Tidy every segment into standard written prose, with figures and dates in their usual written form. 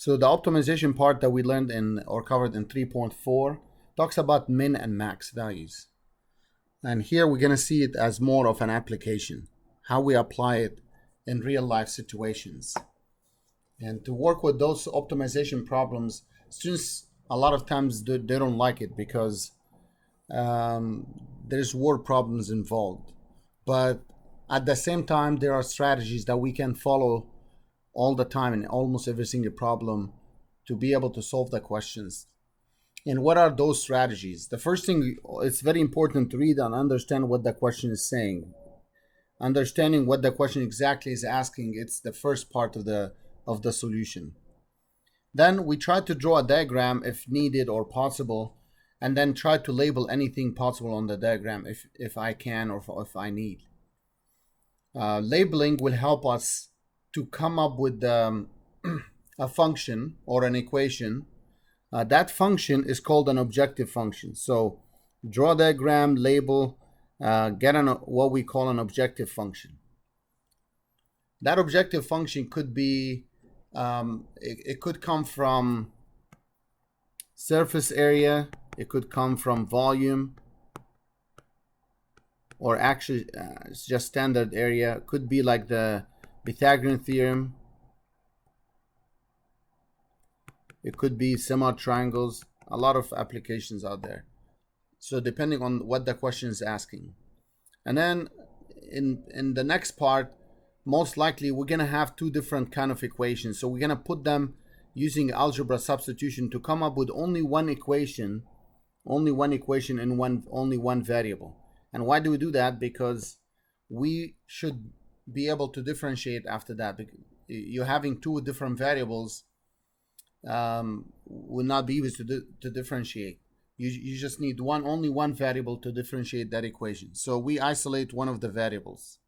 So the optimization part that we learned in or covered in 3.4 talks about min and max values. And here we're going to see it as more of an application, how we apply it in real life situations. And to work with those optimization problems, students a lot of times they don't like it because there's word problems involved. But at the same time, there are strategies that we can follow all the time in almost every single problem to be able to solve the questions. And what are those strategies? The first thing, it's very important to read and understand what the question is saying. Understanding what the question exactly is asking, it's the first part of the solution. Then we try to draw a diagram if needed or possible, and then try to label anything possible on the diagram if I can or if I need. Labeling will help us to come up with a function or an equation. That function is called an objective function. So draw a diagram, label, get what we call an objective function. That objective function could be, it could come from surface area, it could come from volume, or actually it's just standard area. It could be like the Pythagorean theorem. It could be similar triangles, a lot of applications out there. So depending on what the question is asking. And then in the next part, most likely we're going to have two different kind of equations. So we're going to put them using algebra substitution to come up with only one equation and only one variable. And why do we do that? Because we should be able to differentiate after that. You're having two different variables will not be easy to differentiate. You just need only one variable to differentiate that equation. So we isolate one of the variables.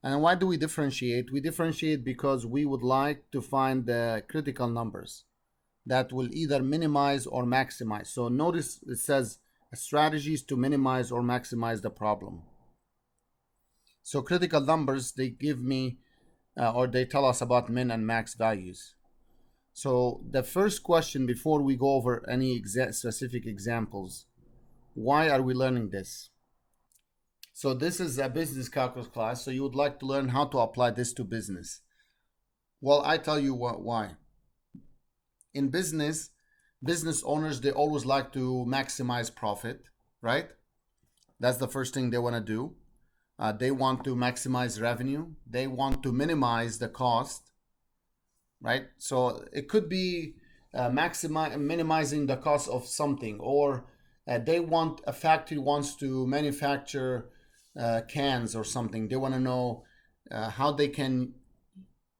And why do we differentiate? We differentiate because we would like to find the critical numbers that will either minimize or maximize. So notice it says strategies to minimize or maximize the problem. So critical numbers, they give me or they tell us about min and max values. So the first question before we go over any specific examples, why are we learning this? So this is a business calculus class, so you would like to learn how to apply this to business. Well, I tell you why. In business owners, they always like to maximize profit, right? That's the first thing they want to do. They want to maximize revenue. They want to minimize the cost. Right? So it could be minimizing the cost of something, or a factory wants to manufacture cans or something. They want to know how they can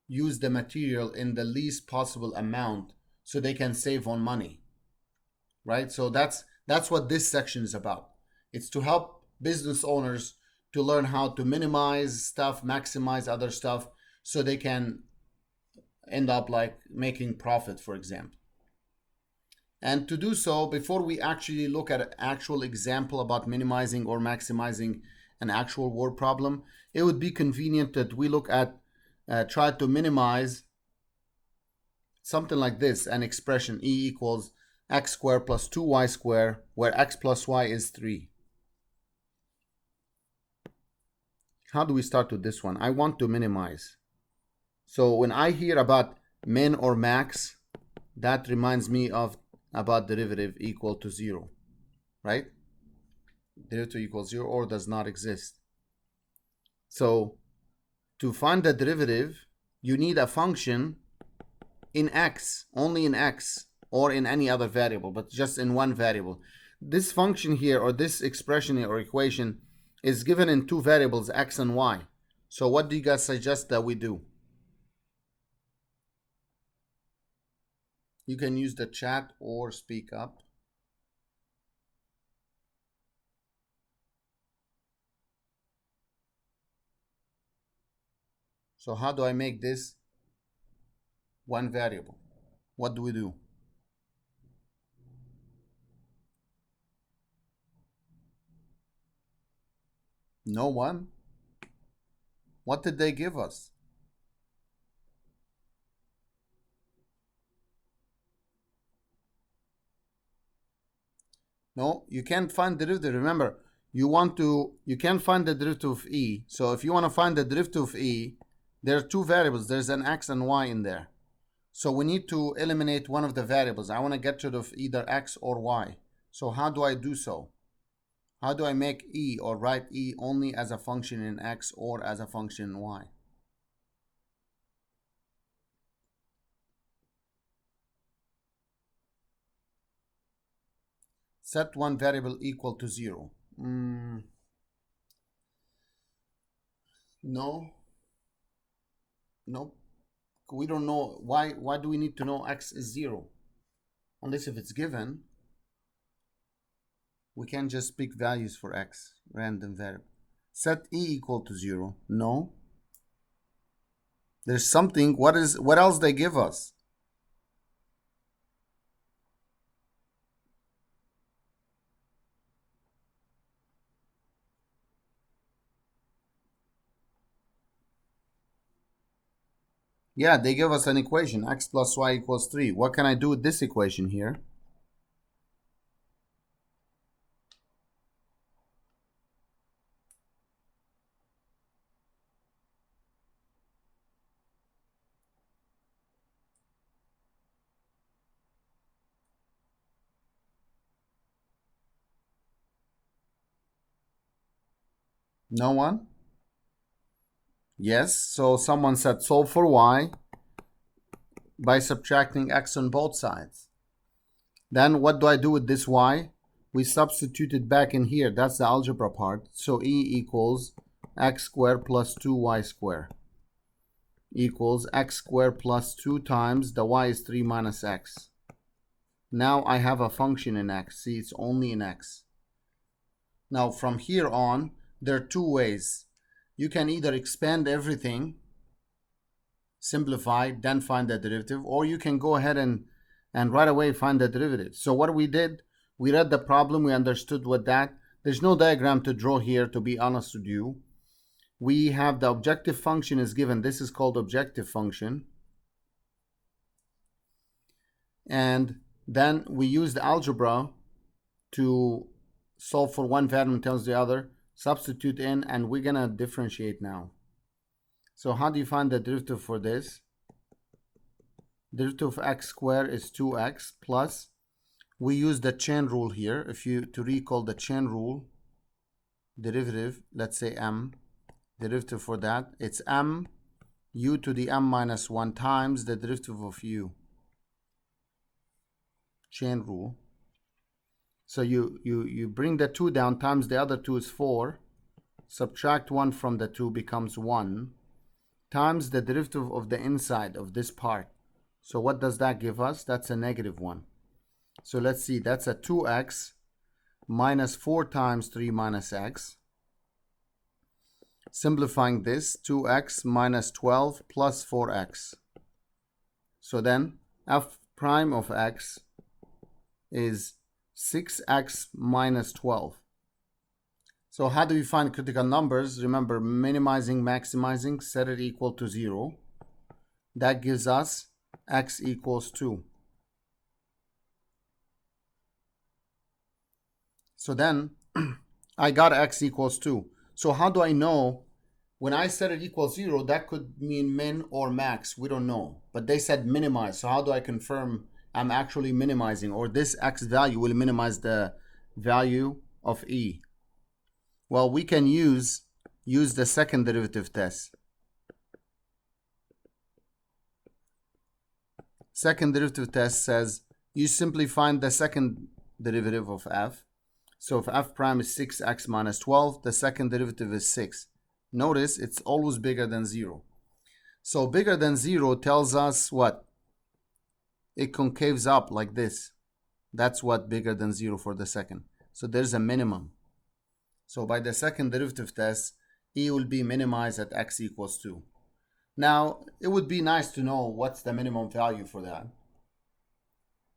use the material in the least possible amount so they can save on money. Right? So that's what this section is about. It's to help business owners to learn how to minimize stuff, maximize other stuff, so they can end up like making profit, for example. And to do so, before we actually look at an actual example about minimizing or maximizing an actual word problem, it would be convenient that we look at try to minimize something like this, an expression E equals x squared plus 2y squared, where x plus y is 3. How do we start with this one? I want to minimize. So when I hear about min or max, that reminds me of about derivative equal to 0, right? Derivative equals 0 or does not exist. So to find the derivative, you need a function in x, only in x, or in any other variable, but just in one variable. This function here, or this expression or equation, is given in two variables, x and y. So what do you guys suggest that we do? You can use the chat or speak up. So how do I make this one variable? What do we do? No one? What did they give us? No, you can't find the derivative. Remember, you can't find the derivative of e. So if you want to find the derivative of e, there are two variables. There's an x and y in there. So we need to eliminate one of the variables. I want to get rid of either x or y. So how do I do so? How do I make e or write e only as a function in x or as a function in y? Set one variable equal to 0. No. Nope. We don't know. Why do we need to know x is 0? Unless if it's given, we can just pick values for x, random variable. Set e equal to 0. No. There's something. What else they give us? Yeah, they give us an equation, x plus y equals 3. What can I do with this equation here? No one? Yes, so someone said solve for y by subtracting x on both sides. Then what do I do with this y? We substitute it back in here. That's the algebra part. So e equals x squared plus 2y squared equals x squared plus 2 times the y is 3 minus x. Now I have a function in x. See, it's only in x. Now from here on, there are two ways. You can either expand everything, simplify, then find the derivative, or you can go ahead and right away find the derivative. So what we did, we read the problem, we understood what that. There's no diagram to draw here, to be honest with you. We have the objective function is given. This is called objective function. And then we use the algebra to solve for one variable times the other, substitute in, and we're gonna differentiate now. So how do you find the derivative for this? Derivative of x squared is 2x plus, we use the chain rule here. To recall the chain rule, derivative, let's say m, derivative for that, it's m u to the m minus 1 times the derivative of u. Chain rule. So you bring the 2 down, times the other 2 is 4, subtract 1 from the 2 becomes 1, times the derivative of the inside of this part. So what does that give us? That's a negative 1. So let's see, that's a 2x minus 4 times 3 minus x. Simplifying this, 2x minus 12 plus 4x. So then f prime of x is 6x minus 12. So how do we find critical numbers? Remember, minimizing, maximizing, set it equal to 0. That gives us x equals 2. So then I got x equals 2. So how do I know? When I set it equals 0, that could mean min or max. We don't know. But they said minimize. So how do I confirm I'm actually minimizing, or this x value will minimize the value of e? Well, we can use the second derivative test. Second derivative test says you simply find the second derivative of f. So if f prime is 6x minus 12, the second derivative is 6. Notice it's always bigger than 0. So bigger than 0 tells us what? It concaves up like this. That's what bigger than 0 for the second. So there's a minimum. So by the second derivative test, e will be minimized at x equals 2. Now, it would be nice to know what's the minimum value for that.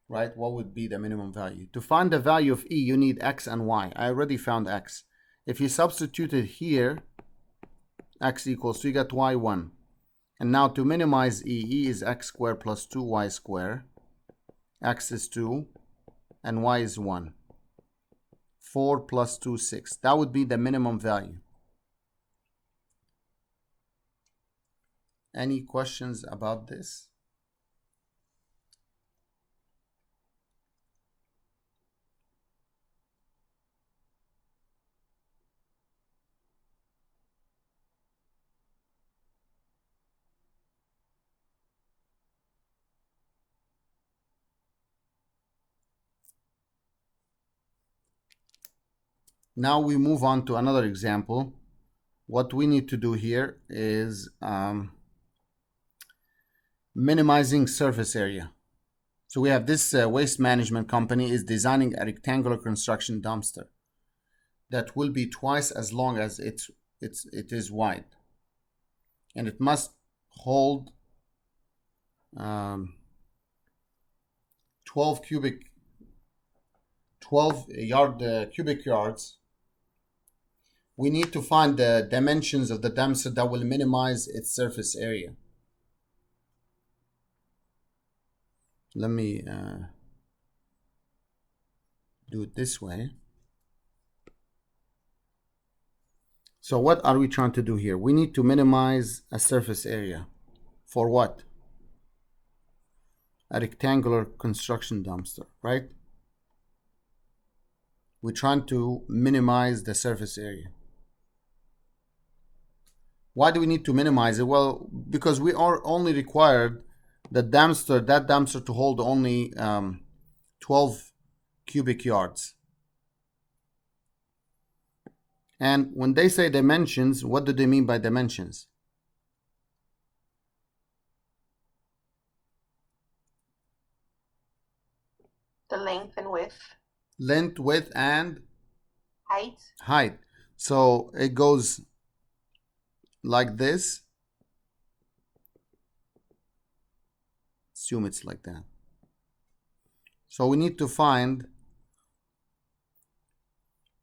Right? What would be the minimum value? To find the value of e, you need x and y. I already found x. If you substitute it here, x equals 2, you get y 1. And now to minimize e is x squared plus 2y squared. X is 2 and y is 1. 4 plus 2, 6. That would be the minimum value. Any questions about this? Now we move on to another example. What we need to do here is minimizing surface area. So we have this waste management company is designing a rectangular construction dumpster that will be twice as long as it is wide, and it must hold 12 cubic cubic yards. We need to find the dimensions of the dumpster that will minimize its surface area. Let me do it this way. So what are we trying to do here? We need to minimize a surface area. For what? A rectangular construction dumpster, right? We're trying to minimize the surface area. Why do we need to minimize it? Well, because we are only required that dumpster to hold only 12 cubic yards. And when they say dimensions, what do they mean by dimensions? The length and width. Length, width, and height. So it goes like this. Assume it's like that. So we need to find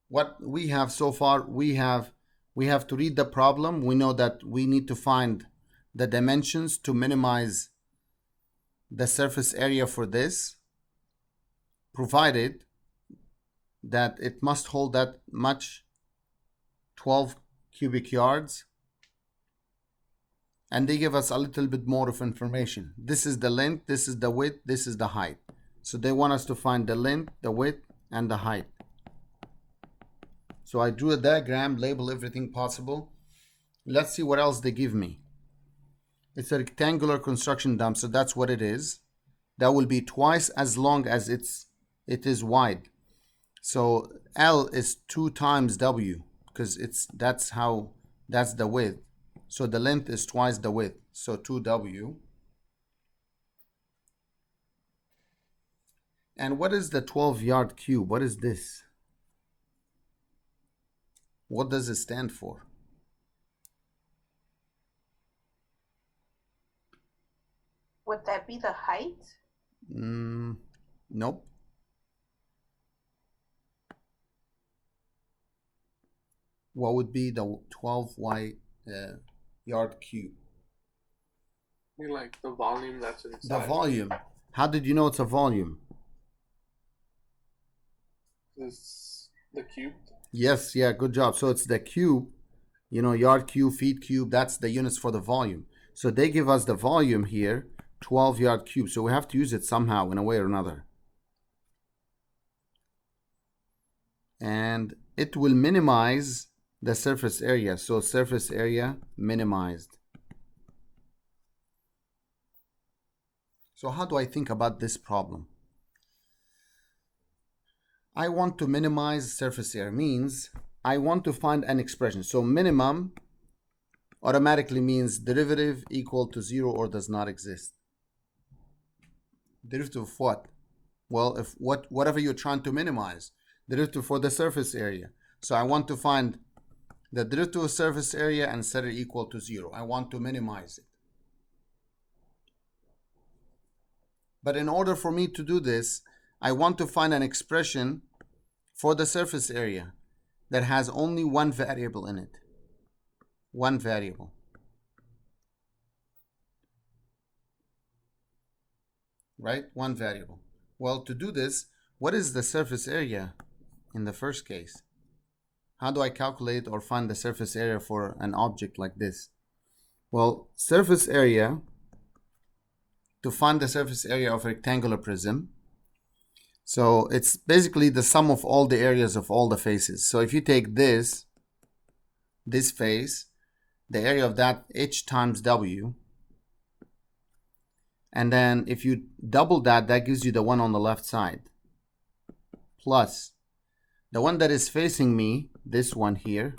what we have so far. We have to read the problem. We know that we need to find the dimensions to minimize the surface area for this, provided that it must hold that much, 12 cubic yards. And they give us a little bit more of information. This is the length, this is the width, this is the height. So they want us to find the length, the width, and the height. So I drew a diagram, label everything possible. Let's see what else they give me. It's a rectangular construction dumpster. That's what it is. That will be twice as long as it is wide. So L is 2 times W, because that's the width. So the length is twice the width. So 2W. And what is the 12-yard cube? What is this? What does it stand for? Would that be the height? Nope. What would be the 12-yard cube? I mean, like the volume that's inside. The volume. How did you know it's a volume? Is the cube? Yes, yeah, good job. So it's the cube, yard cube, feet cube, that's the units for the volume. So they give us the volume here, 12-yard cube. So we have to use it somehow in a way or another. And it will minimize the surface area. So surface area minimized. So how do I think about this problem? I want to minimize surface area, means I want to find an expression. So minimum automatically means derivative equal to 0 or does not exist. Derivative of what? Well, if whatever you're trying to minimize. Derivative for the surface area. So I want to find the derivative of surface area and set it equal to 0. I want to minimize it. But in order for me to do this, I want to find an expression for the surface area that has only one variable in it. One variable. Right? One variable. Well, to do this, what is the surface area in the first case. How do I calculate or find the surface area for an object like this? Well, surface area, to find the surface area of a rectangular prism, so it's basically the sum of all the areas of all the faces. So if you take this face, the area of that h times w, and then if you double that, that gives you the one on the left side, plus the one that is facing me, this one here,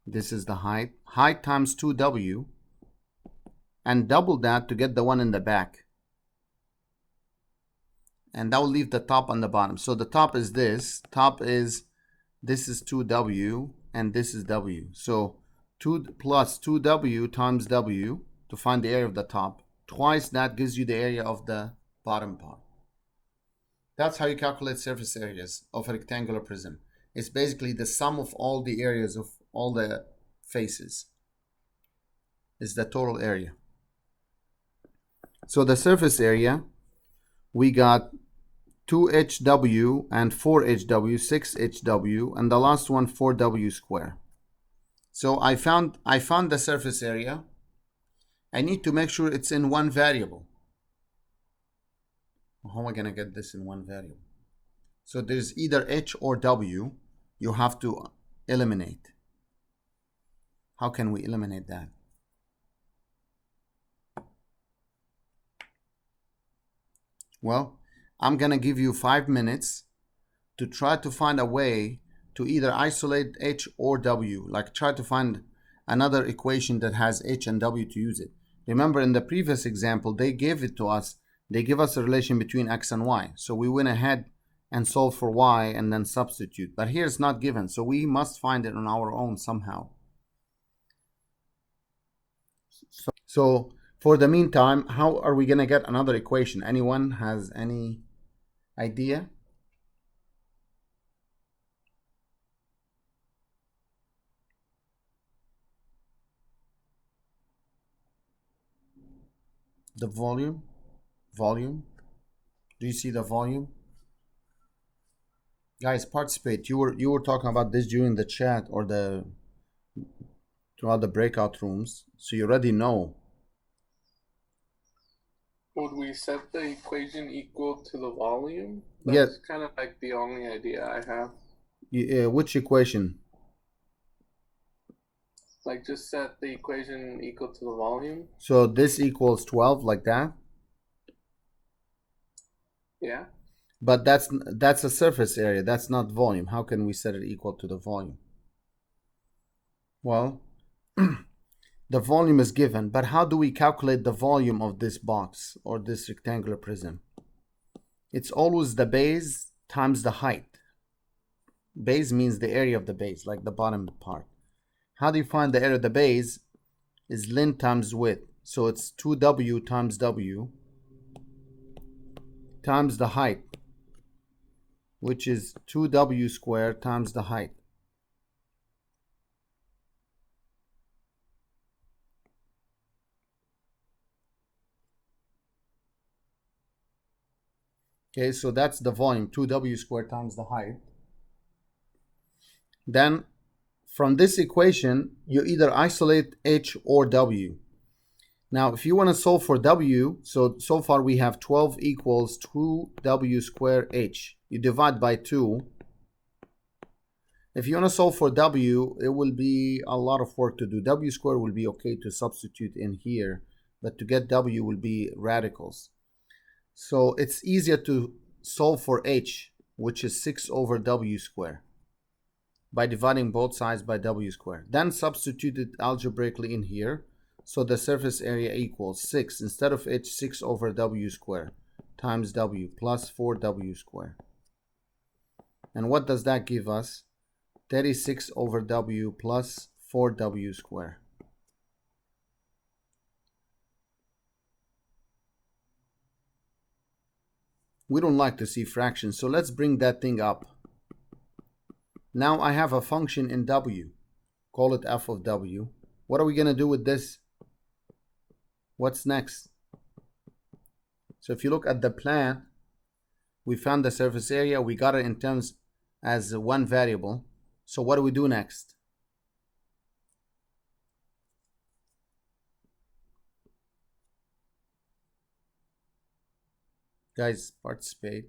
this is the height times 2w, and double that to get the one in the back. And that will leave the top on the bottom. So the top is this is 2w, and this is w. So 2 plus 2w times w to find the area of the top. Twice that gives you the area of the bottom part. That's how you calculate surface areas of a rectangular prism. It's basically the sum of all the areas of all the faces. Is the total area. So the surface area, we got 2hw and 4hw, 6hw, and the last one 4w squared. So I found the surface area. I need to make sure it's in one variable. How am I going to get this in one variable? So there's either h or w you have to eliminate. How can we eliminate that? Well, I'm going to give you 5 minutes to try to find a way to either isolate h or w, like try to find another equation that has h and w to use it. Remember, in the previous example, they gave it to us. They give us a relation between x and y. So we went ahead and solved for y and then substitute. But here it's not given, so we must find it on our own somehow. So for the meantime, how are we going to get another equation? Anyone has any idea? The volume? Do you see the volume? Guys, participate. You were talking about this during the chat or throughout the breakout rooms, so you already know. Would we set the equation equal to the volume? Yes. That's kind of like the only idea I have. Which equation? Like just set the equation equal to the volume. So this equals 12, like that? Yeah. But that's a surface area. That's not volume. How can we set it equal to the volume? Well, the volume is given, but how do we calculate the volume of this box or this rectangular prism? It's always the base times the height. Base means the area of the base, like the bottom part. How do you find the area of the base? Is length times width. So it's 2w times w times the height, which is 2w squared times the height. Okay, so that's the volume, 2w squared times the height. Then from this equation, you either isolate h or w. Now, if you want to solve for w, so far we have 12 equals 2w squared h. You divide by 2. If you want to solve for w, it will be a lot of work to do. W squared will be okay to substitute in here, but to get w will be radicals. So it's easier to solve for h, which is 6 over w squared, by dividing both sides by w squared. Then substitute it algebraically in here. So the surface area equals 6, instead of h, 6 over w squared times w plus 4w squared. And what does that give us? 36 over w plus 4w squared. We don't like to see fractions, so let's bring that thing up. Now I have a function in w. Call it f of w. What are we going to do with this? What's next? So if you look at the plan, we found the surface area. We got it in terms as one variable. So what do we do next? Guys, participate.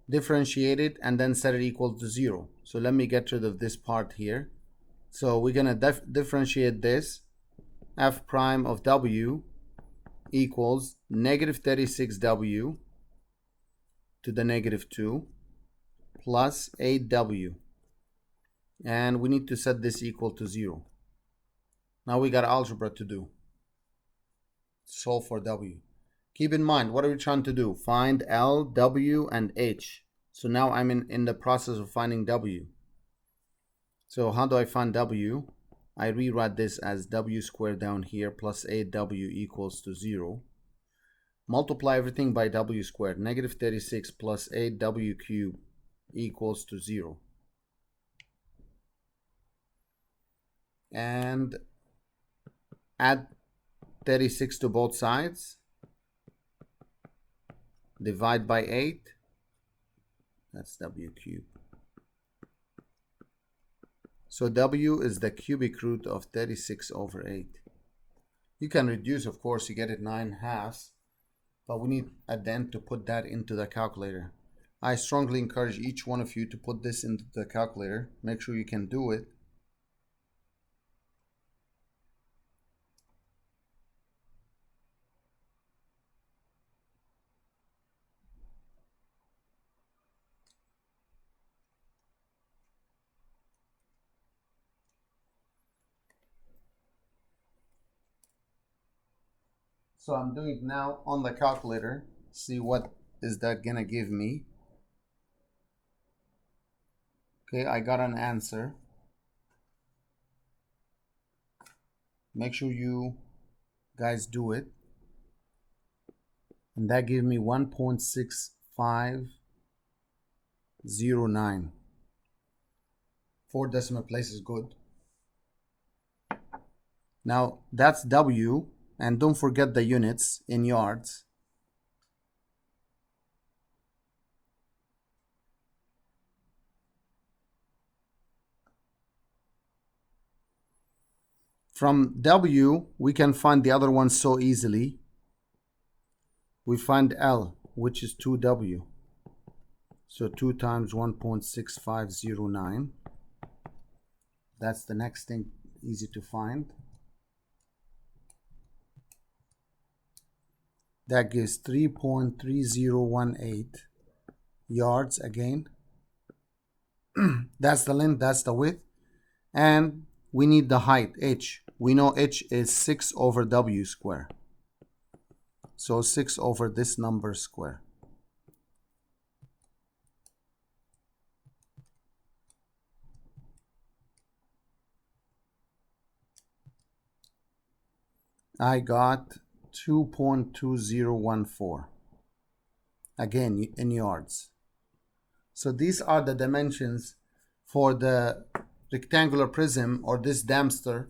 Differentiate it and then set it equal to 0. So let me get rid of this part here. So we're gonna differentiate this. F prime of W equals negative 36W to the negative 2 plus 8W. And we need to set this equal to 0. Now we got algebra to do. Solve for W. Keep in mind, what are we trying to do? Find L, W, and H. So now I'm in the process of finding W. So how do I find W? I rewrite this as W squared down here plus 8W equals to 0. Multiply everything by W squared. Negative 36 plus 8W cubed equals to 0. And add 36 to both sides. Divide by 8. That's W cubed. So W is the cubic root of 36 over 8. You can reduce, of course, you get it 9/2. But we need at the end to put that into the calculator. I strongly encourage each one of you to put this into the calculator. Make sure you can do it. So I'm doing it now on the calculator. See what is that gonna give me. Okay, I got an answer. Make sure you guys do it. And that gave me 1.6509. 4 decimal place is good. Now that's W. And don't forget the units in yards. From W, we can find the other one so easily. We find L, which is 2W. So 2 times 1.6509. That's the next thing, easy to find. That gives 3.3018 yards again. That's the length, that's the width. And we need the height, H. We know H is 6 over W square. So 6 over this number square. I got 2.2014. Again, in yards. So these are the dimensions for the rectangular prism or this damster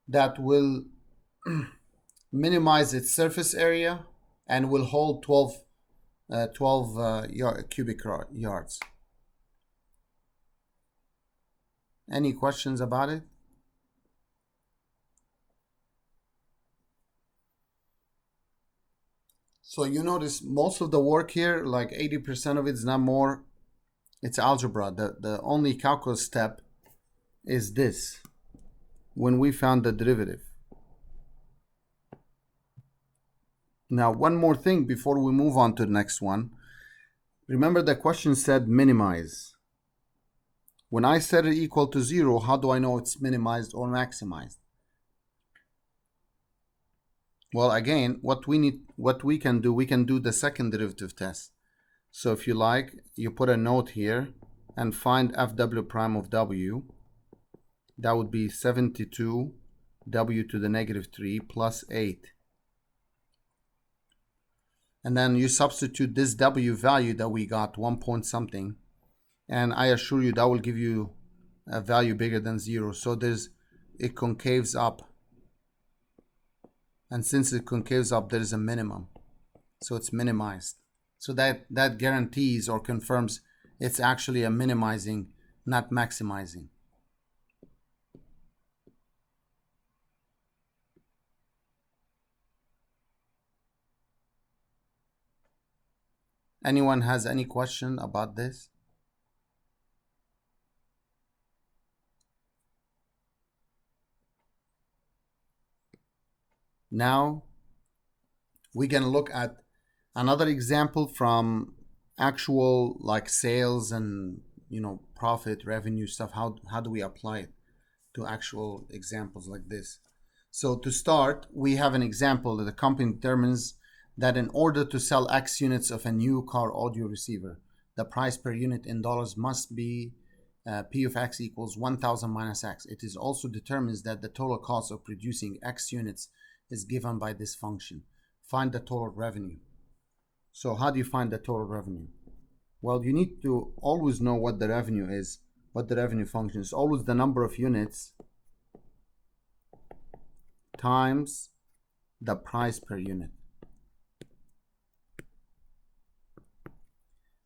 that will minimize its surface area and will hold 12 cubic yards. Any questions about it? So you notice most of the work here, like 80% of it is not more, it's algebra. The only calculus step is this, when we found the derivative. Now, one more thing before we move on to the next one. Remember the question said minimize. When I set it equal to 0, how do I know it's minimized or maximized? Well, again, what we can do the second derivative test. So if you like, you put a note here and find FW prime of W. That would be 72 W to the negative 3 plus 8. And then you substitute this W value that we got, 1 point something. And I assure you that will give you a value bigger than 0. So it concaves up. And since it concaves up, there is a minimum. So it's minimized. So that guarantees or confirms It's actually a minimizing, not maximizing. Anyone has any question about this? Now we're going to look at another example from actual like sales and profit, revenue stuff. How do we apply it to actual examples like this? So to start, we have an example that the company determines that in order to sell X units of a new car audio receiver, the price per unit in dollars must be P of X equals 1,000 minus X. It is also determines that the total cost of producing X units is given by this function. Find the total revenue. So how do you find the total revenue? Well, you need to always know what the revenue is, what the revenue function is. Always the number of units times the price per unit.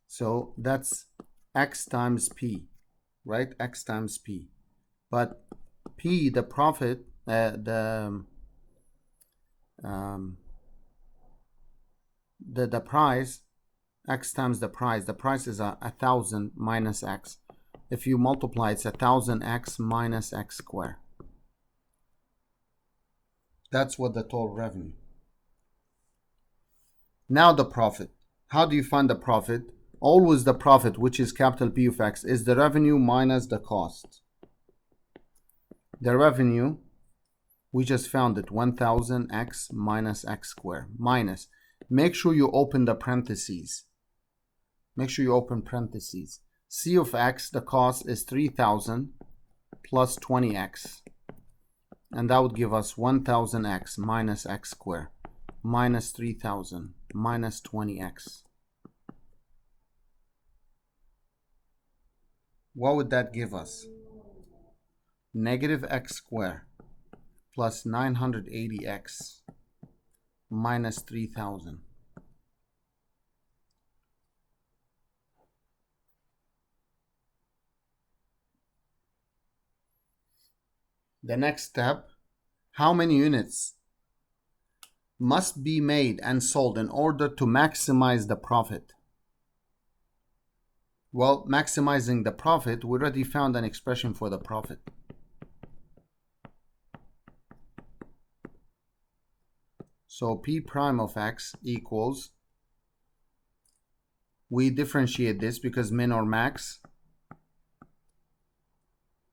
So that's X times P, right? X times P. But P, the profit, the price, X times the price is 1,000 minus X. If you multiply, it's 1,000X minus X squared. That's what the total revenue. Now the profit. How do you find the profit? Always the profit, which is capital P of X, is the revenue minus the cost. The revenue, we just found it, 1,000X minus X squared, minus. Make sure you open the parentheses. Make sure you open parentheses. C of X, the cost is 3,000 plus 20X. And that would give us 1,000X minus X squared minus 3,000 minus 20X. What would that give us? Negative X squared plus 980X minus 3,000. The next step, how many units must be made and sold in order to maximize the profit? Well, maximizing the profit, we already found an expression for the profit. So P prime of X equals, we differentiate this because min or max,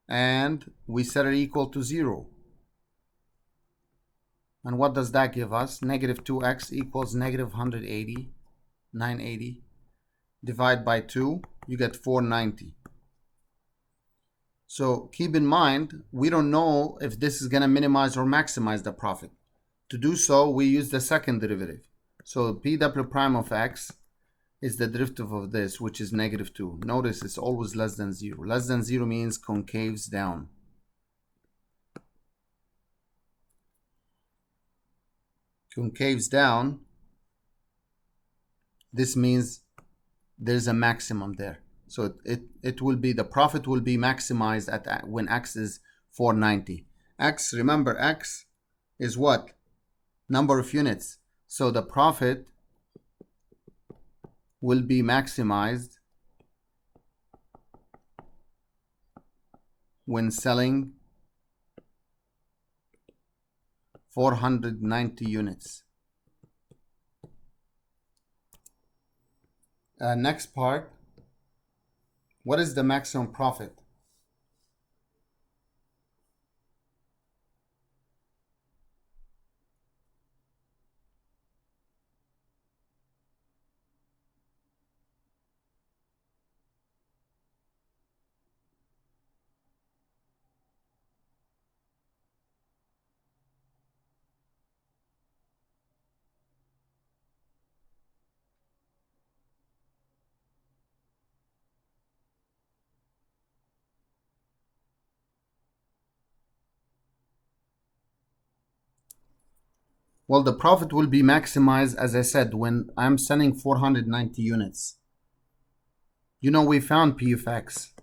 and we set it equal to 0. And what does that give us? Negative 2X equals negative 180, 980. Divide by 2, you get 490. So keep in mind, we don't know if this is going to minimize or maximize the profit. To do so, we use the second derivative. So P double prime of X is the derivative of this, which is negative 2. Notice it's always less than 0. Less than 0 means concaves down. Concaves down, this means there's a maximum there. So it will be, the profit will be maximized at when X is 490. X, remember X is what? Number of units. So the profit will be maximized when selling 490 units. Next part, what is the maximum profit? Well, the profit will be maximized, as I said, when I'm selling 490 units. You know, we found P of x.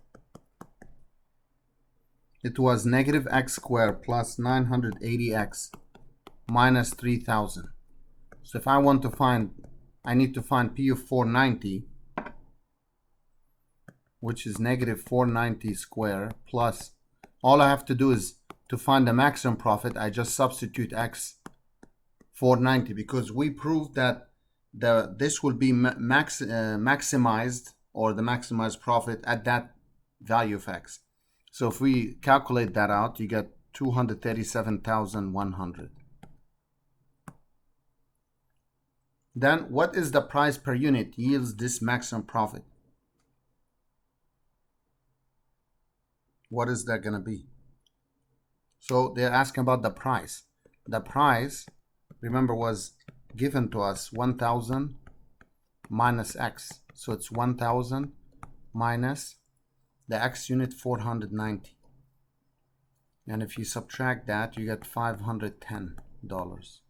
It was negative x squared plus 980x minus 3000. So if I want to find, I need to find P of 490, which is negative 490 squared plus, all I have to do is to find the maximum profit, I just substitute x 490 because we proved that this will be maximized, or the maximized profit at that value of x. So if we calculate that out, you get 237,100. Then what is the price per unit yields this maximum profit? What is that going to be? So they're asking about the price. The price, remember, was given to us 1,000 minus x. So it's 1,000 minus the x unit 490. And if you subtract that, you get $510.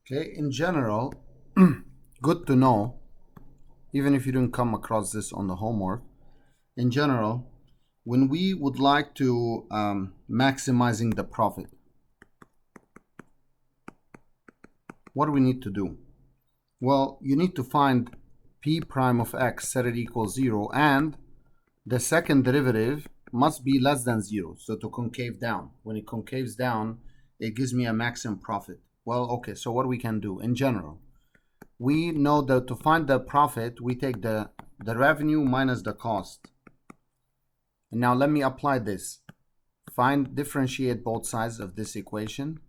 Okay, in general, good to know, even if you didn't come across this on the homework, in general, when we would like to maximizing the profit, what do we need to do? Well, you need to find p prime of x, set it equals 0, and the second derivative must be less than 0, so to concave down. When it concaves down, it gives me a maximum profit. Well, okay, so what we can do in general, we know that to find the profit, we take the revenue minus the cost. And now let me apply this. Differentiate both sides of this equation.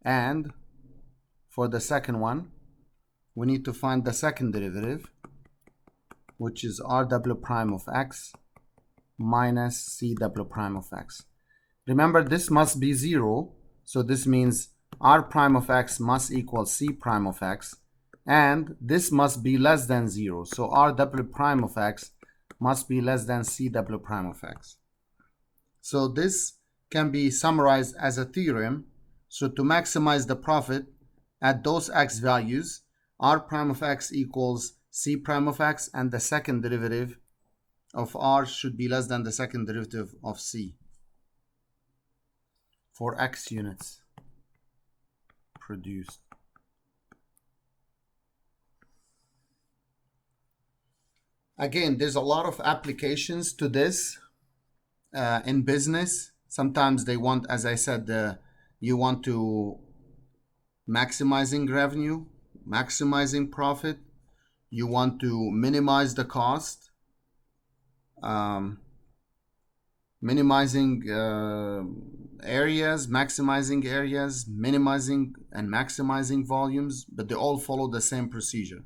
And for the second one, we need to find the second derivative, which is r w prime of x minus c w prime of x. Remember, this must be 0, so this means r prime of x must equal c prime of x, and this must be less than 0, so r w prime of x must be less than c w prime of x. So this can be summarized as a theorem. So to maximize the profit at those x values, r prime of x equals c prime of x, and the second derivative of r should be less than the second derivative of c for x units produced. Again, there's a lot of applications to this in business. Sometimes they want, as I said, you want to maximizing revenue, maximizing profit. You want to minimize the cost, minimizing areas, maximizing areas, minimizing and maximizing volumes, but they all follow the same procedure.